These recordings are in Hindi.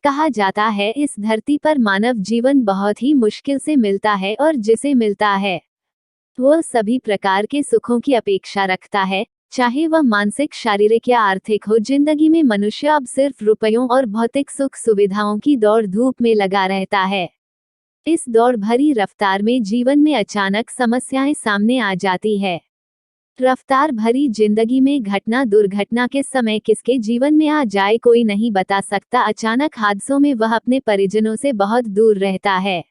कहा जाता है इस धरती पर मानव जीवन बहुत ही मुश्किल से मिलता है और जिसे मिलता है वो सभी प्रकार के सुखों की अपेक्षा रखता है, चाहे वह मानसिक, शारीरिक या आर्थिक हो। जिंदगी में मनुष्य अब सिर्फ रुपयों और भौतिक सुख सुविधाओं की दौड़ धूप में लगा रहता है। इस दौड़ भरी रफ्तार में जीवन में अचानक समस्याएं सामने आ जाती है। रफ्तार भरी जिंदगी में घटना दुर्घटना के समय किसके जीवन में आ जाए कोई नहीं बता सकता। अचानक हादसों में वह अपने परिजनों से बहुत दूर रहता है,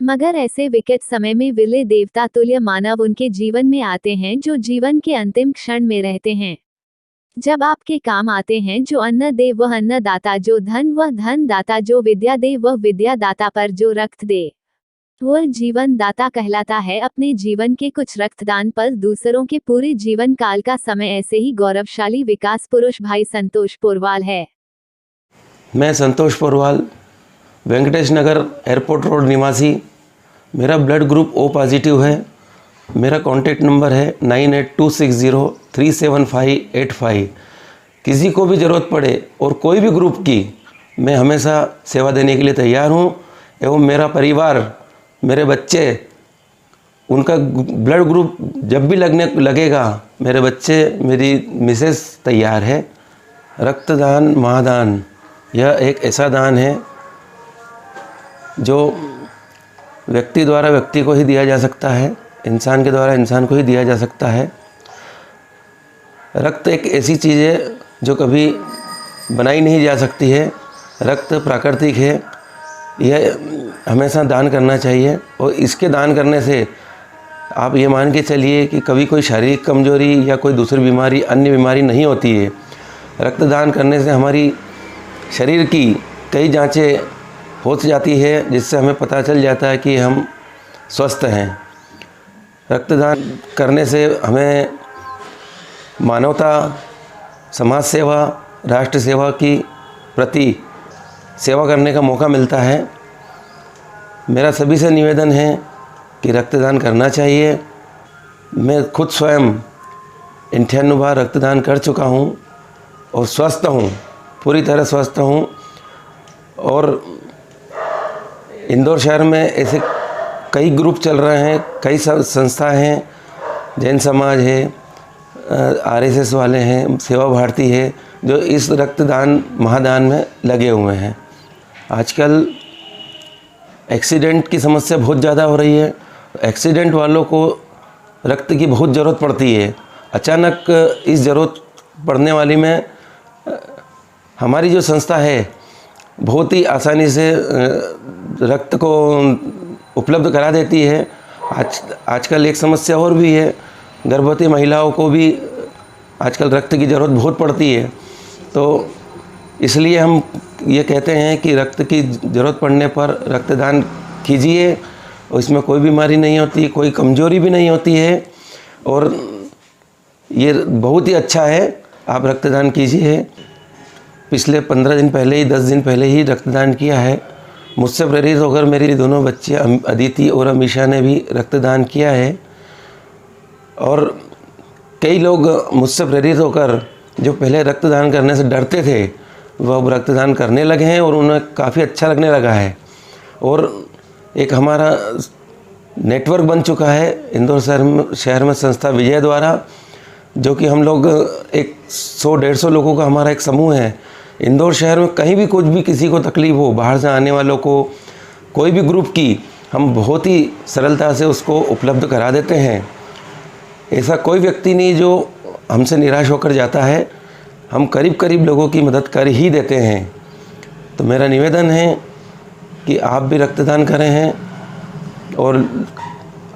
मगर ऐसे विकट समय में विरले देवता तुल्य मानव उनके जीवन में आते हैं जो जीवन के अंतिम क्षण में रहते हैं। जब आपके काम आते हैं जो अन्न दे वह अन्नदाता, जो धन वह धन दाता, जो विद्या दे वह विद्या दाता, पर जो रक्त दे वह जीवन दाता कहलाता है। अपने जीवन के कुछ रक्तदान पल दूसरों के पूरे जीवन काल का समय ऐसे ही गौरवशाली विकास पुरुष भाई संतोष पोरवाल है। मैं संतोष पोरवाल, वेंकटेश नगर एयरपोर्ट रोड निवासी। मेरा ब्लड ग्रुप O पॉजिटिव है। मेरा कॉन्टैक्ट नंबर है 9826037585। किसी को भी ज़रूरत पड़े और कोई भी ग्रुप की, मैं हमेशा सेवा देने के लिए तैयार हूँ। एवं मेरा परिवार, मेरे बच्चे, उनका ब्लड ग्रुप जब भी लगेगा, मेरे बच्चे, मेरी मिसेस तैयार है। रक्तदान महादान यह एक ऐसा दान है जो व्यक्ति द्वारा व्यक्ति को ही दिया जा सकता है, इंसान के द्वारा इंसान को ही दिया जा सकता है। रक्त एक ऐसी चीज़ है जो कभी बनाई नहीं जा सकती है। रक्त प्राकृतिक है, यह हमेशा दान करना चाहिए। और इसके दान करने से आप ये मान के चलिए कि कभी कोई शारीरिक कमजोरी या कोई दूसरी बीमारी, अन्य बीमारी नहीं होती है। रक्तदान करने से हमारी शरीर की कई जांचें हो जाती है, जिससे हमें पता चल जाता है कि हम स्वस्थ हैं। रक्तदान करने से हमें मानवता, समाज सेवा, राष्ट्र सेवा की प्रति सेवा करने का मौका मिलता है। मेरा सभी से निवेदन है कि रक्तदान करना चाहिए। मैं खुद स्वयं 98 बार रक्तदान कर चुका हूँ और स्वस्थ हूँ, पूरी तरह स्वस्थ हूँ। और इंदौर शहर में ऐसे कई ग्रुप चल रहे हैं, कई संस्था हैं, जैन समाज है, RSS वाले हैं, सेवा भारती है, जो इस रक्तदान महादान में लगे हुए हैं। आजकल एक्सीडेंट की समस्या बहुत ज़्यादा हो रही है। एक्सीडेंट वालों को रक्त की बहुत ज़रूरत पड़ती है। अचानक इस ज़रूरत पड़ने वाली में हमारी जो संस्था है बहुत ही आसानी से रक्त को उपलब्ध करा देती है। आजकल एक समस्या और भी है, गर्भवती महिलाओं को भी आजकल रक्त की ज़रूरत बहुत पड़ती है। तो इसलिए हम ये कहते हैं कि रक्त की ज़रूरत पड़ने पर रक्तदान कीजिए। और इसमें कोई बीमारी नहीं होती, कोई कमजोरी भी नहीं होती है, और ये बहुत ही अच्छा है। आप रक्तदान कीजिए। पिछले 15 दिन पहले ही, 10 दिन पहले ही रक्तदान किया है। मुझसे प्रेरित होकर मेरी दोनों बच्ची अदिति और अमीशा ने भी रक्तदान किया है। और कई लोग मुझसे प्रेरित होकर जो पहले रक्तदान करने से डरते थे, वह अब रक्तदान करने लगे हैं और उन्हें काफ़ी अच्छा लगने लगा है। और एक हमारा नेटवर्क बन चुका है इंदौर शहर में संस्था विजय द्वारा, जो कि हम लोग एक 100-150 लोगों का हमारा एक समूह है। इंदौर शहर में कहीं भी कुछ भी किसी को तकलीफ़ हो, बाहर से आने वालों को, कोई भी ग्रुप की, हम बहुत ही सरलता से उसको उपलब्ध करा देते हैं। ऐसा कोई व्यक्ति नहीं जो हमसे निराश होकर जाता है। हम करीब करीब लोगों की मदद कर ही देते हैं। तो मेरा निवेदन है कि आप भी रक्तदान करें हैं और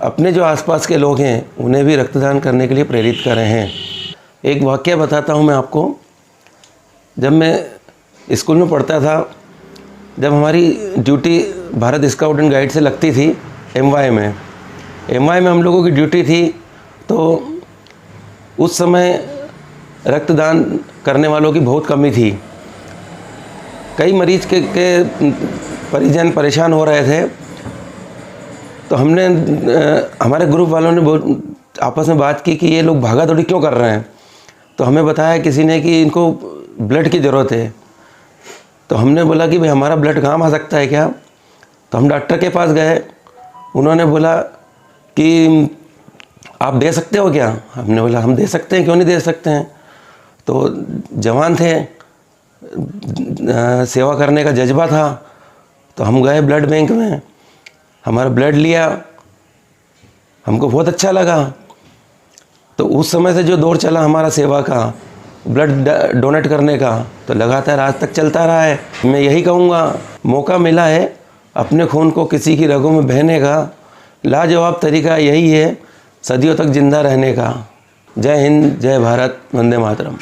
अपने जो आसपास के लोग हैं उन्हें भी रक्तदान करने के लिए प्रेरित करें हैं। एक वाक़या बताता हूँ मैं आपको। जब मैं स्कूल में पढ़ता था, जब हमारी duty Bharat scout and guide से लगती थी MY में हम लोगों की ड्यूटी थी, तो उस समय रक्तदान करने वालों की बहुत कमी थी। कई मरीज के परिजन परेशान हो रहे थे। तो हमने हमारे ग्रुप वालों ने बहुत आपस में बात की कि ये लोग भागा दौड़ी क्यों कर रहे हैं। तो हमें बताया किसी ने कि इनको ब्लड की ज़रूरत है। तो हमने बोला कि भाई हमारा ब्लड काम आ सकता है क्या। तो हम डॉक्टर के पास गए, उन्होंने बोला कि आप दे सकते हो क्या। हमने बोला हम दे सकते हैं, क्यों नहीं दे सकते हैं। तो जवान थे, सेवा करने का जज्बा था, तो हम गए ब्लड बैंक में, हमारा ब्लड लिया, हमको बहुत अच्छा लगा। तो उस समय से जो दौर चला हमारा सेवा का, ब्लड डोनेट करने का, तो लगातार आज तक चलता रहा है। मैं यही कहूँगा, मौका मिला है अपने खून को किसी की रगों में बहने का, लाजवाब तरीका यही है सदियों तक जिंदा रहने का। जय हिंद, जय भारत, वंदे मातरम।